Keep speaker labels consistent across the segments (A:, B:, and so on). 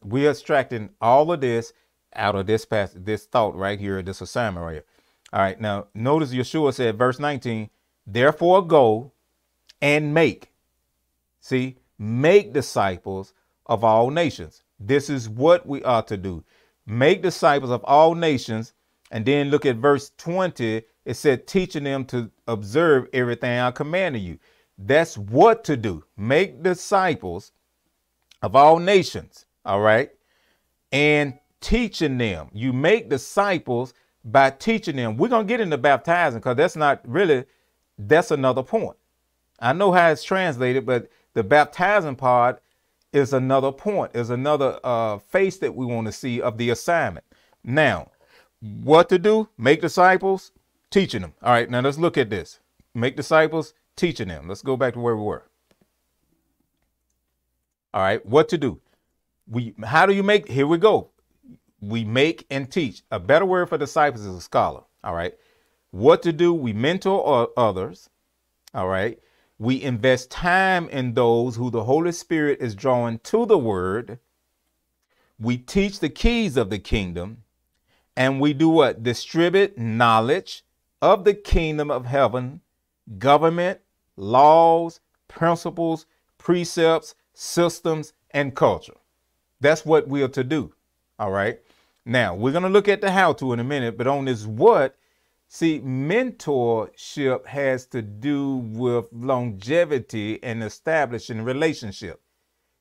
A: we're extracting all of this out of this passage, this thought right here, this assignment right here. All right, now notice Yeshua said, verse 19, therefore go and make. See, make disciples of all nations. This is what we are to do. Make disciples of all nations. And then look at verse 20. It said, teaching them to observe everything I commanded you. That's what to do. Make disciples of all nations. All right. And teaching them. You make disciples by teaching them. We're going to get into baptizing because that's not really, that's another point. I know how it's translated, but the baptizing part is another point, is another face that we want to see of the assignment. Now, what to do? Make disciples, teaching them. All right, now let's look at this. Make disciples, teaching them. Let's go back to where we were. All right, what to do? How do you make? Here we go. We make and teach. A better word for disciples is a scholar. All right. What to do? We mentor others. All right. We invest time in those who the Holy Spirit is drawing to the word. We teach the keys of the kingdom. And we do what? Distribute knowledge of the kingdom of heaven, government, laws, principles, precepts, systems, and culture. That's what we are to do. All right. Now, we're going to look at the how to in a minute, but on this what, see, mentorship has to do with longevity and establishing relationship.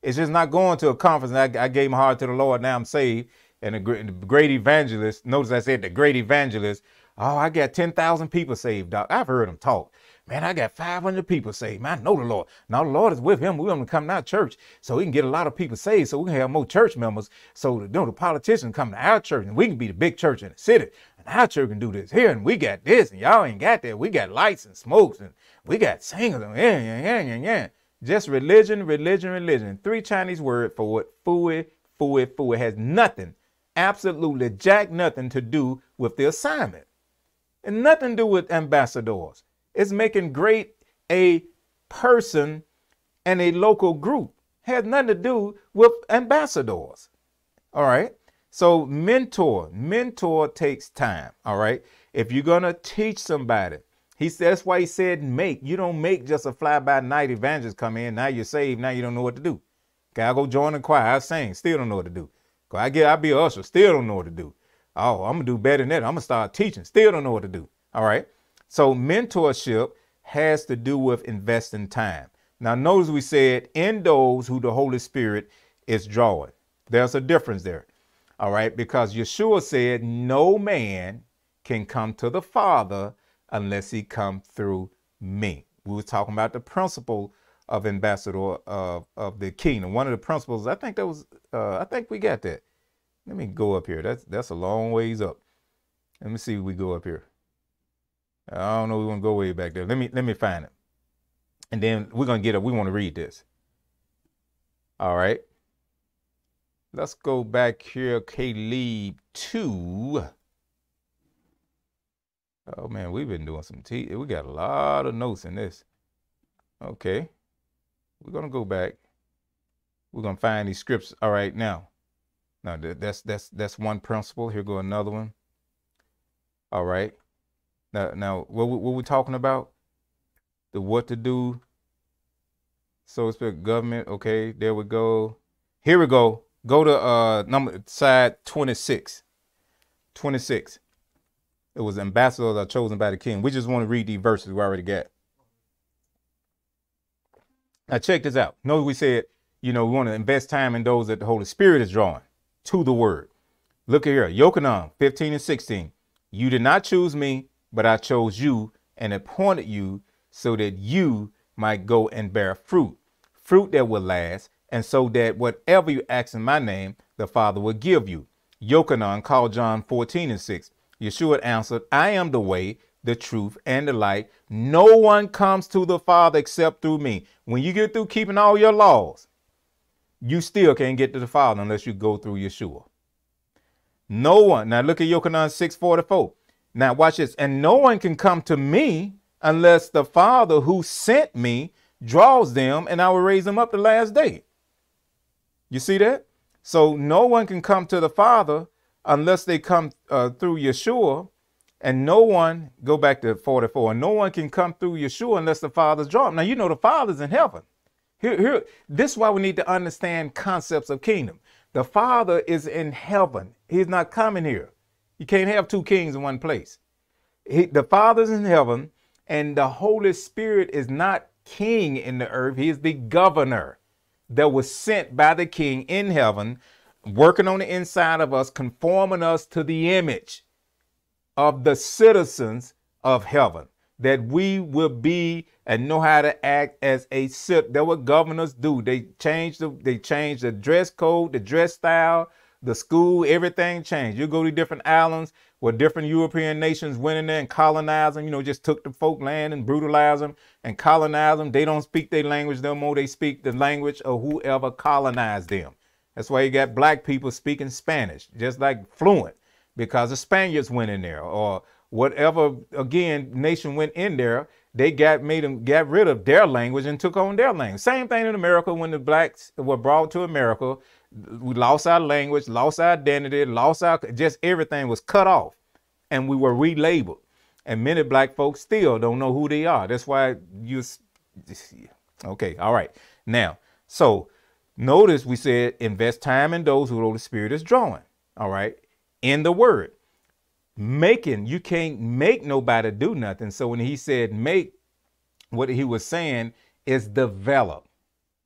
A: It's just not going to a conference and I gave my heart to the Lord, now I'm saved. And the great evangelist, notice I said the great evangelist, oh, I got 10,000 people saved, Doc. I've heard him talk. Man, I got 500 people saved. Man, I know the Lord. Now the Lord is with him. We want to come to our church so we can get a lot of people saved so we can have more church members. So the politicians come to our church and we can be the big church in the city. And our church can do this here and we got this and y'all ain't got that. We got lights and smokes and we got singers and yeah. Just religion. 3 Chinese words for it. Fui. Has nothing, absolutely jack nothing to do with the assignment. And nothing to do with ambassadors. It's making great a person and a local group. Has nothing to do with ambassadors. All right. So mentor takes time. All right. If you're going to teach somebody, that's why he said make. You don't make just a fly by night evangelist come in. Now you're saved. Now you don't know what to do. Okay, I go join the choir. I sing. Still don't know what to do. I be an usher. Still don't know what to do. Oh, I'm going to do better than that. I'm going to start teaching. Still don't know what to do. All right. So mentorship has to do with investing time. Now, notice we said in those who the Holy Spirit is drawing. There's a difference there. All right. Because Yeshua said no man can come to the Father unless he come through me. We were talking about the principle of ambassador of the kingdom. One of the principles, I think that was, I think we got that. Let me go up here. That's a long ways up. Let me see if we go up here. I don't know. We want to go way back there. Let me find it. And then we're going to get up. We want to read this. All right. Let's go back here. Caleb 2. Oh, man, we've been doing some we got a lot of notes in this. Okay. We're going to go back. We're going to find these scripts. All right. Now that's one principle. Here go another one. All right. Now what we're talking about? The what to do. So it's government. Okay. There we go. Here we go. Go to side 26. 26. It was ambassadors are chosen by the king. We just want to read these verses we already got. Now check this out. Notice we said, we want to invest time in those that the Holy Spirit is drawing to the word. Look at here. Yochanan 15 and 16. You did not choose me, but I chose you and appointed you so that you might go and bear fruit that will last, and so that whatever you ask in my name, the Father will give you. Yochanan called John 14 and 6. Yeshua answered, I am the way, the truth, and the light. No one comes to the Father except through me. When you get through keeping all your laws, you still can't get to the Father unless you go through Yeshua. No one. Now look at Yochanan 6:44. Now watch this. And no one can come to me unless the Father who sent me draws them, and I will raise them up the last day. You see that? So no one can come to the Father unless they come through Yeshua. And no one, go back to 44, and no one can come through Yeshua unless the Father's drawn him. Now, you know the Father's in heaven. This is why we need to understand concepts of kingdom. The Father is in heaven. He's not coming here. You can't have two kings in one place. The Father's in heaven, and the Holy Spirit is not king in the earth. He is the governor that was sent by the king in heaven, working on the inside of us, conforming us to the image of the citizens of heaven, that we will be and know how to act as a citizen. That's what governors do. They change the dress code, the dress style, the school, everything changed. You go to different islands where different European nations went in there and colonized them, just took the folk land and brutalized them and colonized them. They don't speak their language no more. They speak the language of whoever colonized them. That's why you got black people speaking Spanish, just like fluent, because the Spaniards went in there, or whatever, again, nation went in there. They got rid of their language and took on their language. Same thing in America. When the blacks were brought to America, we lost our language, lost our identity, just everything was cut off, and we were relabeled. And many black folks still don't know who they are. That's why okay, all right. Now, so notice we said invest time in those who the Holy Spirit is drawing. All right. In the word. Making, you can't make nobody do nothing. So when he said make, what he was saying is develop.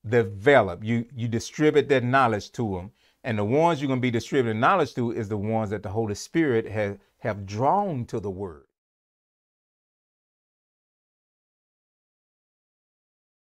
A: You distribute that knowledge to them. And the ones you're going to be distributing knowledge to is the ones that the Holy Spirit have drawn to the word.